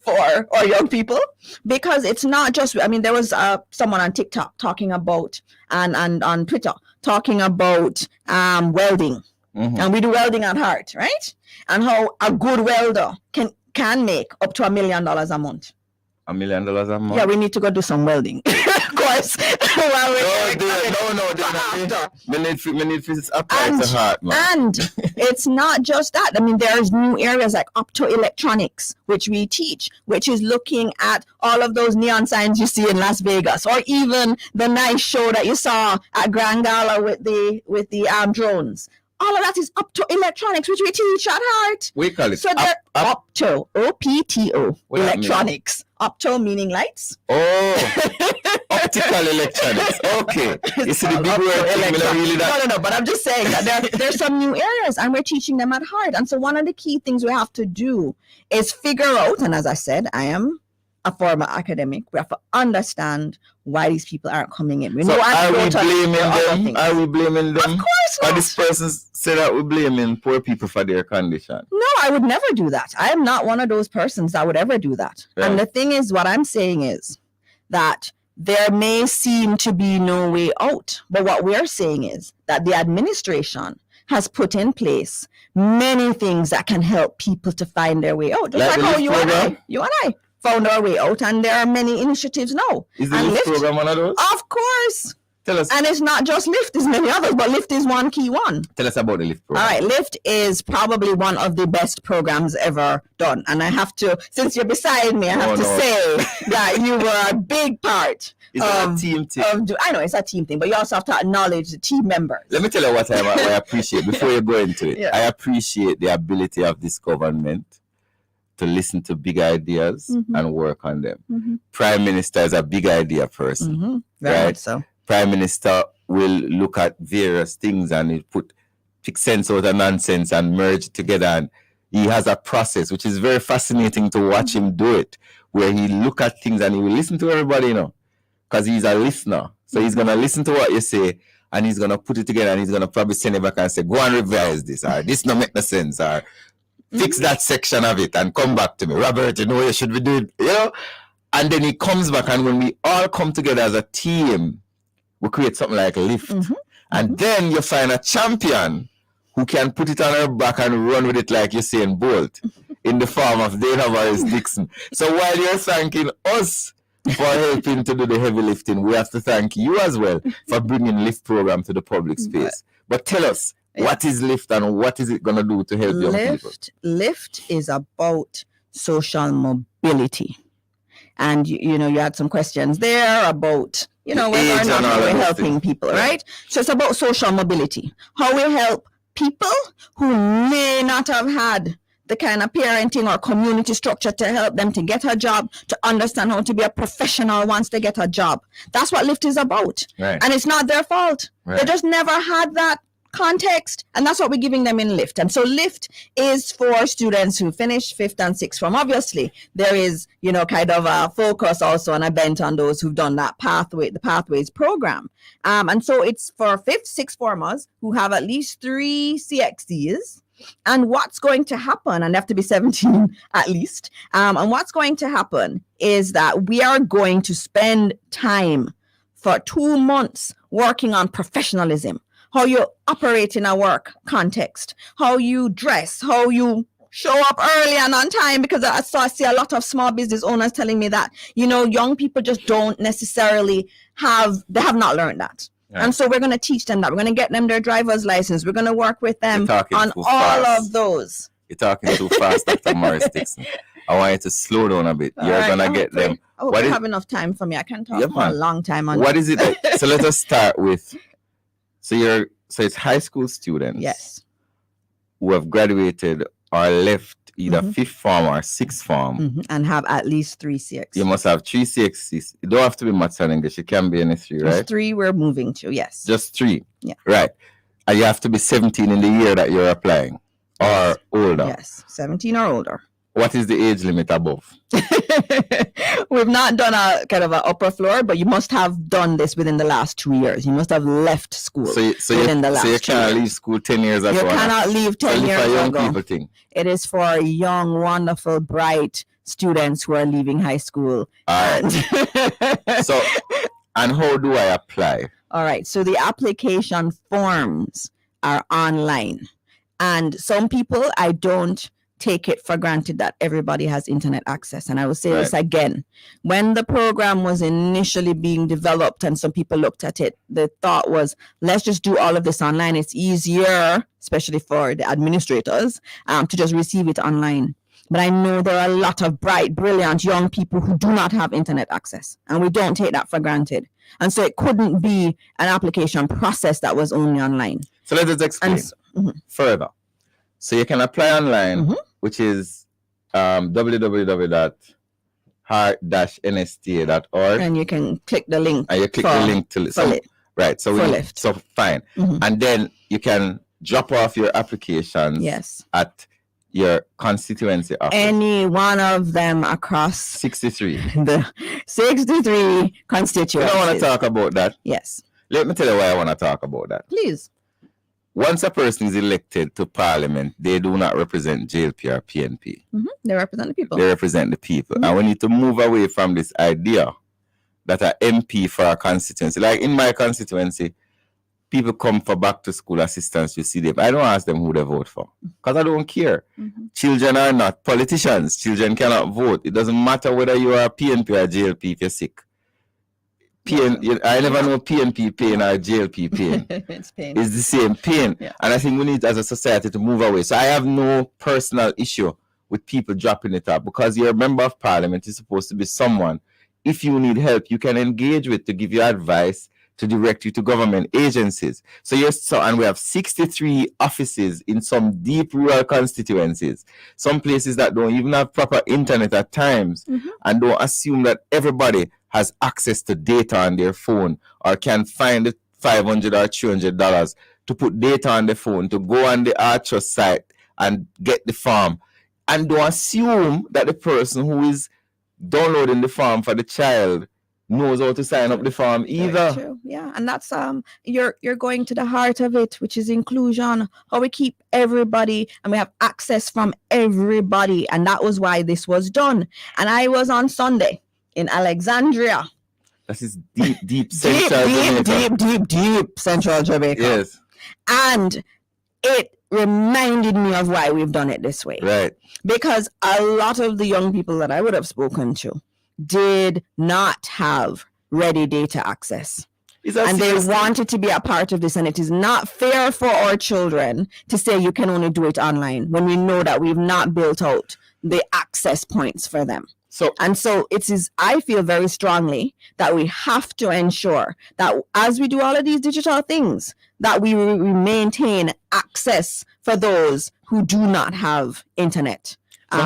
for our young people, because it's not just, I mean, there was someone on TikTok talking about, and on Twitter talking about welding. Mm-hmm. And we do welding at heart, right? And how a good welder can make up to $1 million a month. $1 million a month? Yeah, we need to go do some welding. Of course. We need to apply to heart, man. And it's not just that. I mean, there's new areas like optoelectronics, which we teach, which is looking at all of those neon signs you see in Las Vegas, or even the nice show that you saw at Grand Gala with the drones. All of that is optoelectronics, which we teach at heart. We call it. So they're opto, O-P-T-O, electronics. Opto meaning lights. Oh, optical electronics. Okay. You see the big word really that. No, but I'm just saying that there's some new areas and we're teaching them at heart. And so one of the key things we have to do is figure out, and as I said, I am a former academic, we have to understand why these people aren't coming in. So are we blaming them? Are we blaming them? Of course not. Or this person said that we're blaming poor people for their condition? No, I would never do that. I am not one of those persons that would ever do that. Yeah. And the thing is, what I'm saying is that there may seem to be no way out. But what we're saying is that the administration has put in place many things that can help people to find their way out. Just like how you and I found our way out, and there are many initiatives now. Is the LIFT program one of those? Of course. Tell us. And it's not just LIFT, there's many others, but LIFT is one key one. Tell us about the LIFT program. All right, LIFT is probably one of the best programs ever done. And I have to, since you're beside me, I have to say that you were a big part. It's a team thing. I know it's a team thing, but you also have to acknowledge the team members. Let me tell you what I appreciate before you go into it. Yeah. I appreciate the ability of this government to listen to big ideas and work on them. Mm-hmm. Prime Minister is a big idea person, Very much so. Prime Minister will look at various things and he'll pick sense out of nonsense and merge it together. And he has a process which is very fascinating to watch him do it, where he look at things and he will listen to everybody, you know, because he's a listener. So he's gonna listen to what you say and he's gonna put it together and he's gonna probably send it back and say, go and revise this, or this no make no sense, or fix that section of it and come back to me. Robert, you know, you should be doing, you know? And then he comes back, and when we all come together as a team, we create something like LIFT. And then you find a champion who can put it on her back and run with it like Usain Bolt in the form of Dana Morris Dixon. So while you're thanking us for helping to do the heavy lifting, we have to thank you as well for bringing LIFT program to the public space. But tell us, what is LIFT and what is it going to do to help young people? LIFT is about social mobility. And, you know, you had some questions there about, you know, whether or not we're helping people, right? So it's about social mobility. How we help people who may not have had the kind of parenting or community structure to help them to get a job, to understand how to be a professional once they get a job. That's what LIFT is about. Right. And it's not their fault. Right. They just never had that context, and that's what we're giving them in LIFT. And so LIFT is for students who finish 5th and 6th form. Obviously, there is, you know, kind of a focus also and a bent on those who've done that pathway, the Pathways program. And so it's for 5th, 6th formers who have at least 3 CXCs. And what's going to happen, and they have to be 17 at least, and what's going to happen is that we are going to spend time for 2 months working on professionalism, how you operate in a work context, how you dress, how you show up early and on time, because I see a lot of small business owners telling me that, young people just don't necessarily have not learned that. Right. And so we're going to teach them that. We're going to get them their driver's license. We're going to work with them on all of those. You're talking too fast, Dr. Morris Dixon. I want you to slow down a bit. You're going to get them. I hope you have enough time for me. I can talk for a long time on what is it? So let us start with, so it's high school students. Yes. Who have graduated or left either fifth form or sixth form. And have at least 3 CXCs. You must have 3 CXCs. It don't have to be maths and English. It can be any 3, right? Just 3 we're moving to, yes. Just 3? Yeah. Right. And you have to be 17 in the year that you're applying or older? Yes, 17 or older. What is the age limit above? We've not done a kind of an upper floor, but you must have done this within the last 2 years. You must have left school within the last 2 years. So you cannot leave school 10 years ago? You cannot leave 10 years ago. Young people thing. It is for young, wonderful, bright students who are leaving high school. All right. So, and how do I apply? All right. So the application forms are online. And some people, I don't take it for granted that everybody has internet access. And I will say this again. When the program was initially being developed and some people looked at it, the thought was, let's just do all of this online. It's easier, especially for the administrators, to just receive it online. But I know there are a lot of bright, brilliant young people who do not have internet access. And we don't take that for granted. And so it couldn't be an application process that was only online. So let us explain further. So you can apply online, which is www.heart-nsta.org. And you can click the link. And you click the link to right. So fine. And then you can drop off your applications at your constituency office. Any one of them across 63. The 63 constituencies. I want to talk about that. Yes. Let me tell you why I want to talk about that. Please. Once a person is elected to parliament, they do not represent JLP or PNP. They represent the people. They represent the people. And we need to move away from this idea that an MP for a constituency, like in my constituency, people come for back to school assistance with CDF. I don't ask them who they vote for because I don't care. Children are not politicians. Children cannot vote. It doesn't matter whether you are a PNP or a JLP if you're sick. I never know PNP pain or JLP pain. It's pain. It's the same pain. Yeah. And I think we need as a society to move away. So I have no personal issue with people dropping it up because you're a member of parliament. You're supposed to be someone, if you need help, you can engage with to give you advice, to direct you to government agencies. And we have 63 offices in some deep rural constituencies. Some places that don't even have proper internet at times and don't assume that everybody has access to data on their phone or can find $500 or $200 to put data on the phone, to go on the Archer site and get the form. And don't assume that the person who is downloading the form for the child knows how to sign up the form either. Very true. Yeah, and that's you're going to the heart of it, which is inclusion. How we keep everybody and we have access from everybody, and that was why this was done. And I was on Sunday in Alexandria. That is deep central Jamaica. Deep central Jamaica. Yes. And it reminded me of why we've done it this way. Right. Because a lot of the young people that I would have spoken to did not have ready data access. And they wanted to be a part of this. And it is not fair for our children to say you can only do it online when we know that we've not built out the access points for them. So it is, I feel very strongly that we have to ensure that as we do all of these digital things, that we maintain access for those who do not have internet. So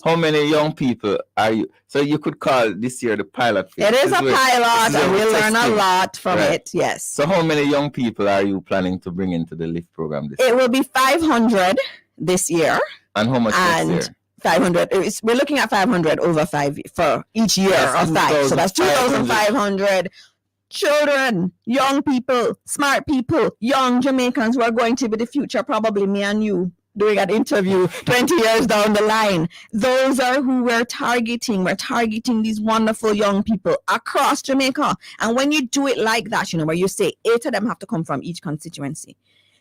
how many young people are you? So you could call this year the pilot phase. It is a pilot, and we learn a lot from it. Yes. So how many young people are you planning to bring into the LIFT program this year? It will be 500 this year. And how much next year? 500. We're looking at 500 over 5 for each year of 5. So that's 2,500 children, young people, smart people, young Jamaicans who are going to be the future, probably me and you doing an interview 20 years down the line. Those are who we're targeting. We're targeting these wonderful young people across Jamaica. And when you do it like that, where you say 8 of them have to come from each constituency,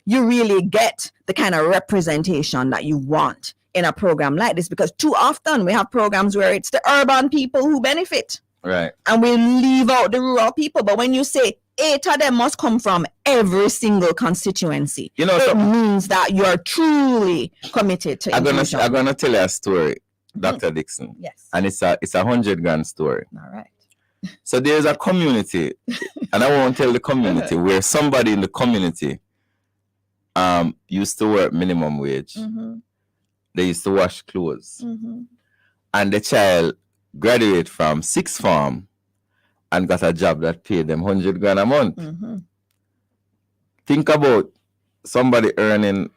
you really get the kind of representation that you want in a program like this, because too often we have programs where it's the urban people who benefit. Right. And we leave out the rural people. But when you say 8 of them must come from every single constituency, it means that you're truly committed to inclusion. I'm gonna tell you a story, Dr. Dixon. Yes. And it's a $100,000 story. All right. So there's a community, and I won't tell the community, where somebody in the community used to work minimum wage. Mm-hmm. They used to wash clothes. Mm-hmm. And the child graduated from 6th form and got a job that paid them $100,000 a month. Mm-hmm. Think about somebody earning,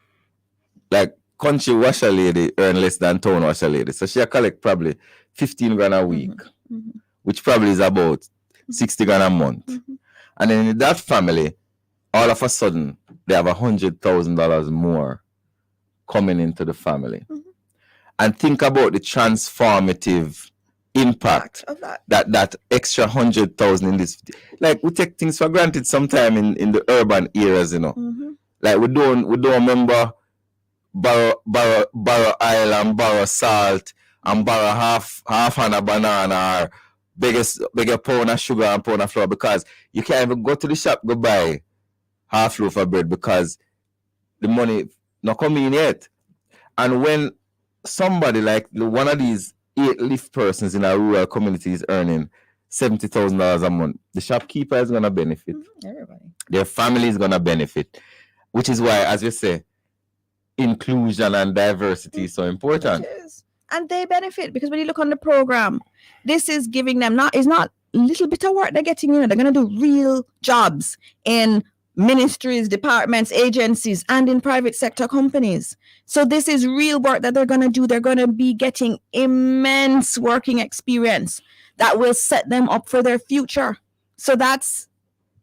like country washer lady earn less than town washer lady. So she collect probably $15,000 a week, mm-hmm. which probably is about $60,000 a month. Mm-hmm. And then in that family, all of a sudden, they have $100,000 more coming into the family. Mm-hmm. And think about the transformative impact of that extra 100,000 in this. Like, we take things for granted sometime in the urban areas, Mm-hmm. Like, we don't remember borrow oil and borrow salt and borrow half on a banana, or beg a pound of sugar and pound of flour, because you can't even go to the shop go buy half loaf of bread because the money not coming in yet. And when somebody like one of these 8 lift persons in a rural community is earning $70,000 a month, the shopkeeper is going to benefit. Mm-hmm. Everybody. Their family is going to benefit, which is why, as you say, inclusion and diversity is so important. It is. And they benefit because when you look on the program, this is giving them it's not little bit of work they're getting. They're going to do real jobs in ministries, departments, agencies, and in private sector companies. So this is real work that they're going to do. They're going to be getting immense working experience that will set them up for their future. So that's,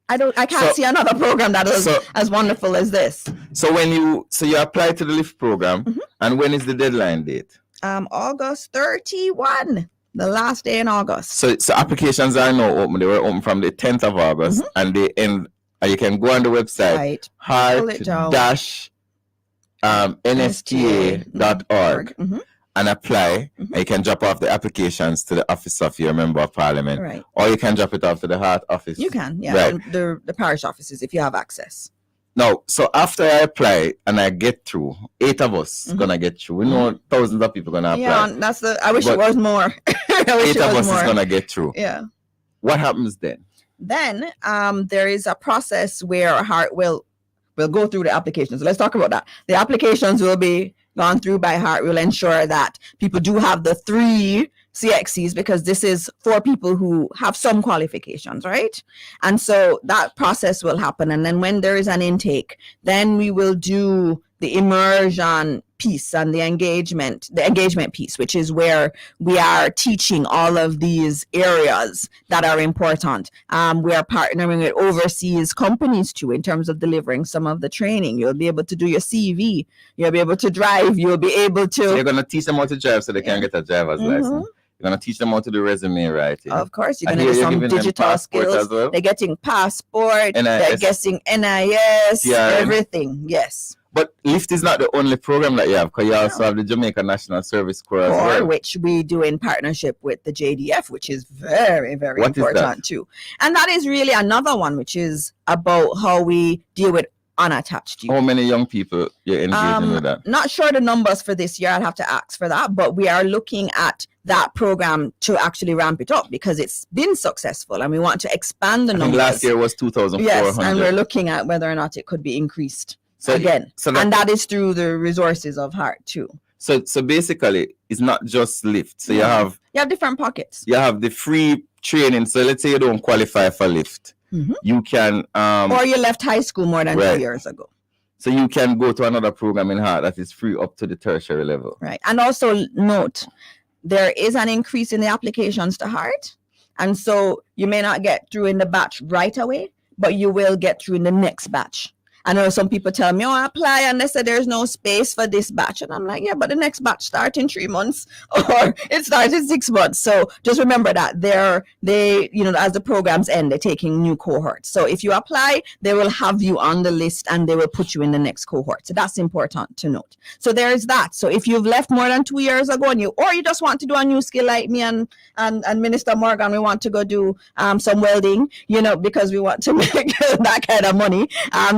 I can't see another program that is as wonderful as this. So when you apply to the LIFT program, mm-hmm. and when is the deadline date? August 31, the last day in August. So applications are now open. They were open from the 10th of August, mm-hmm. and they end. You can go on the website, heart-nsta.org, mm-hmm. and apply. Mm-hmm. And you can drop off the applications to the office of your member of parliament, right. or you can drop it off to the Heart office. You can, yeah, right. the parish offices if you have access. Now, so after I apply and I get through, 8 of us mm-hmm. gonna get through. We know thousands of people gonna apply. Yeah, I wish it was more. 8 of us is gonna get through. Yeah. What happens then? Then there is a process where Heart will go through the applications. So let's talk about that. The applications will be gone through by Heart. We'll ensure that people do have the 3 CXCs, because this is for people who have some qualifications, right? And so that process will happen. And then when there is an intake, then we will do the immersion piece and the engagement piece, which is where we are teaching all of these areas that are important. We are partnering with overseas companies too in terms of delivering some of the training. You'll be able to do your CV. You'll be able to drive. You'll be able to. So you're going to teach them how to drive so they can get a driver's mm-hmm. license. You're going to teach them how to do resume writing. Of course, you're going to do some digital skills. Well? They're getting passport. NIS. They're getting NIS. CRM. Everything. Yes. But LIFT is not the only program that you have, because you also have the Jamaica National Service Corps as well, which we do in partnership with the JDF, which is very, very important too. And that is really another one, which is about how we deal with unattached youth. How many young people you're engaging with that? Not sure the numbers for this year. I'll have to ask for that, but we are looking at that program to actually ramp it up because it's been successful and we want to expand the numbers. Last year was 2,400. Yes, and we're looking at whether or not it could be increased again. And that is through the resources of Heart too. So basically, it's not just LIFT. So you have different pockets. You have the free training. So let's say you don't qualify for LIFT. Mm-hmm. You can or you left high school more than 2 years ago. So you can go to another program in Heart that is free up to the tertiary level. Right. And also note, there is an increase in the applications to Heart. And so you may not get through in the batch right away, but you will get through in the next batch. I know some people tell me, oh, I apply and they say there's no space for this batch. And I'm like, yeah, but the next batch starts in 3 months or it starts in 6 months. So just remember that they, as the programs end, they're taking new cohorts. So if you apply, they will have you on the list and they will put you in the next cohort. So that's important to note. So there is that. So if you've left more than 2 years ago and you just want to do a new skill like me and Minister Morgan, we want to go do some welding, because we want to make that kind of money.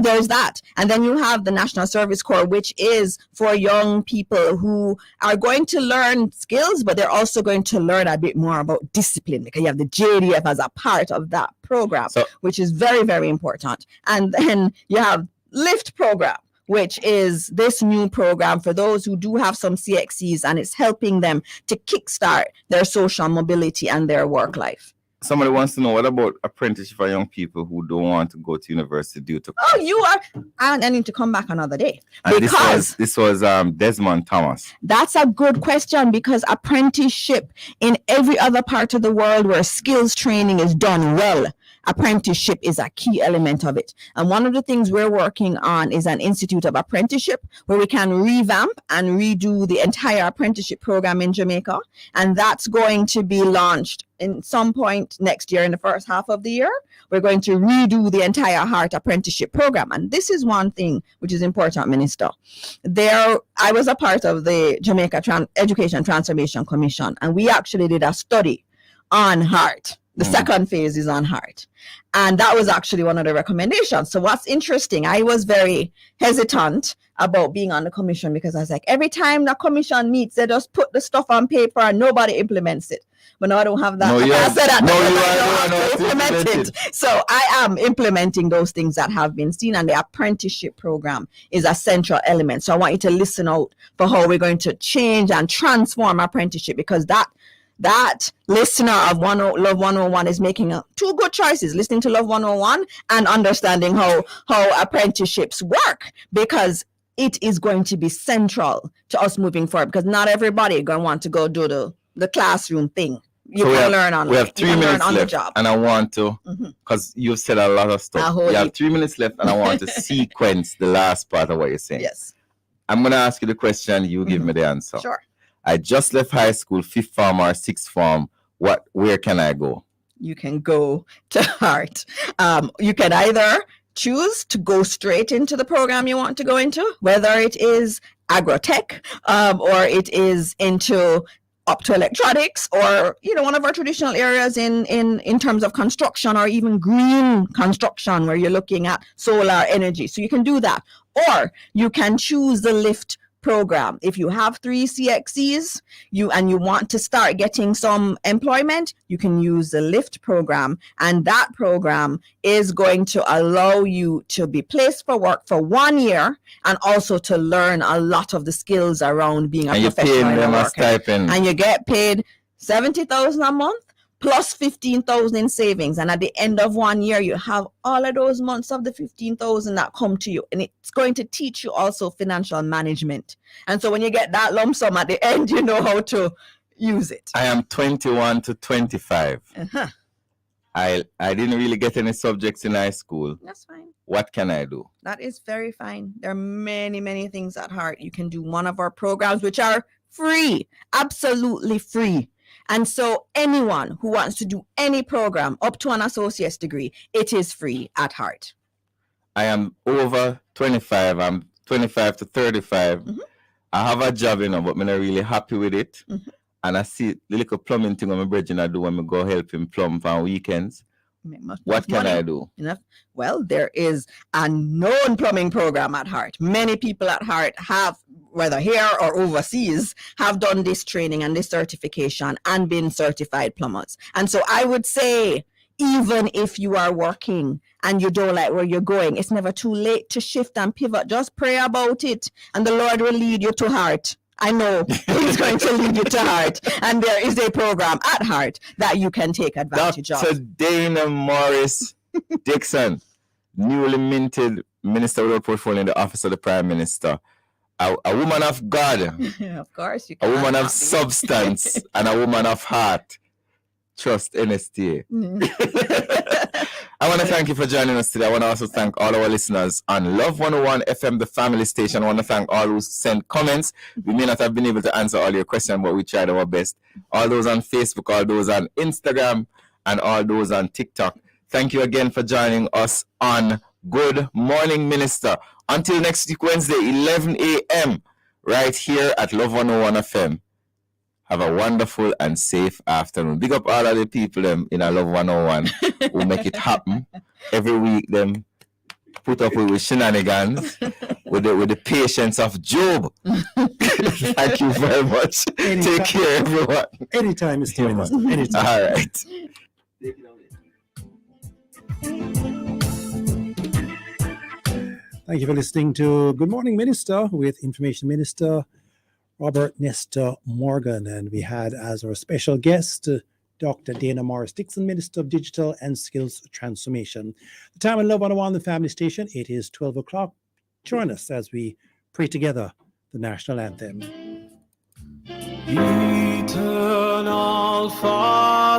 There's that. And then you have the National Service Corps, which is for young people who are going to learn skills, but they're also going to learn a bit more about discipline, because you have the JDF as a part of that program, which is very, very important. And then you have LIFT program, which is this new program for those who do have some CXCs, and it's helping them to kickstart their social mobility and their work life. Somebody wants to know, what about apprenticeship for young people who don't want to go to university due to cost? Oh, you are. I need to come back another day. And because this was Desmond Thomas. That's a good question, because apprenticeship in every other part of the world where skills training is done well, apprenticeship is a key element of it. And one of the things we're working on is an institute of apprenticeship where we can revamp and redo the entire apprenticeship program in Jamaica. And that's going to be launched in some point next year, in the first half of the year. We're going to redo the entire Heart apprenticeship program. And this is one thing which is important, Minister. I was a part of the Jamaica Education Transformation Commission, and we actually did a study on Heart. The second phase is on Heart. And that was actually one of the recommendations. So what's interesting, I was very hesitant about being on the commission, because I was like, every time the commission meets, they just put the stuff on paper and nobody implements it. But now I don't have that. Implement it. So I am implementing those things that have been seen, and the apprenticeship program is a central element. So I want you to listen out for how we're going to change and transform apprenticeship, because that listener of Love 101 is making two good choices, listening to Love 101 and understanding how apprenticeships work, because it is going to be central to us moving forward, because not everybody is going to want to go do the classroom thing. You can learn online. We have 3 minutes left, and I want to, because you've said a lot of stuff. You have 3 minutes left, and I want to sequence the last part of what you're saying. Yes. I'm going to ask you the question, you give me the answer. Sure. I just left high school, 5th form or 6th form. Where can I go? You can go to Heart. You can either choose to go straight into the program you want to go into, whether it is agrotech or it is into optoelectronics, or one of our traditional areas in terms of construction, or even green construction where you're looking at solar energy. So you can do that, or you can choose the LIFT program. If you have 3 CXCs and you want to start getting some employment, you can use the LIFT program, and that program is going to allow you to be placed for work for 1 year, and also to learn a lot of the skills around being a professional worker. And you get paid $70,000 a month plus $15,000 in savings, and at the end of 1 year you have all of those months of the $15,000 that come to you, and it's going to teach you also financial management. And so when you get that lump sum at the end, you know how to use it. I am 21 to 25. I didn't really get any subjects in high school. That's fine. What can I do? That is very fine. There are many, many things at Heart. You can do one of our programs, which are free, absolutely free. And so anyone who wants to do any program up to an associate's degree, it is free at Heart. I am over 25. I'm 25 to 35. I have a job, but I'm not really happy with it. And I see the little plumbing thing on my bridge, I do when I go help him plumb on weekends. What can I do? Well, there is a known plumbing program at Heart. Many people at Heart have, whether here or overseas, have done this training and this certification and been certified plumbers. And so I would say, even if you are working and you don't like where you're going, it's never too late to shift and pivot. Just pray about it, and the Lord will lead you to Heart. I know He's going to lead you to Heart, and there is a program at Heart that you can take advantage of. Dr. Dana Morris Dixon, newly minted Minister of the Portfolio in the Office of the Prime Minister, a woman of God, of course, a woman of substance, and a woman of heart. Trust NSTA. I want to thank you for joining us today. I want to also thank all our listeners on Love 101 FM, the family station. I want to thank all who sent comments. We may not have been able to answer all your questions, but we tried our best. All those on Facebook, all those on Instagram, and all those on TikTok. Thank you again for joining us on Good Morning Minister. Until next week, Wednesday, 11 a.m., right here at Love 101 FM. Have a wonderful and safe afternoon. Big up all of the people in our Love 101 who make it happen. Every week, them put up with shenanigans with the patience of Job. Thank you very much. Anytime. Take care, everyone. Anytime, Mr. Minister. Anytime. All right. Thank you for listening to Good Morning Minister with Information Minister Robert Nestor Morgan. And we had as our special guest Dr. Dana Morris Dixon, Minister of Digital and Skills Transformation. The time in Love 101, the family station, it is 12 o'clock. Join us as we pray together the national anthem. Eternal Father.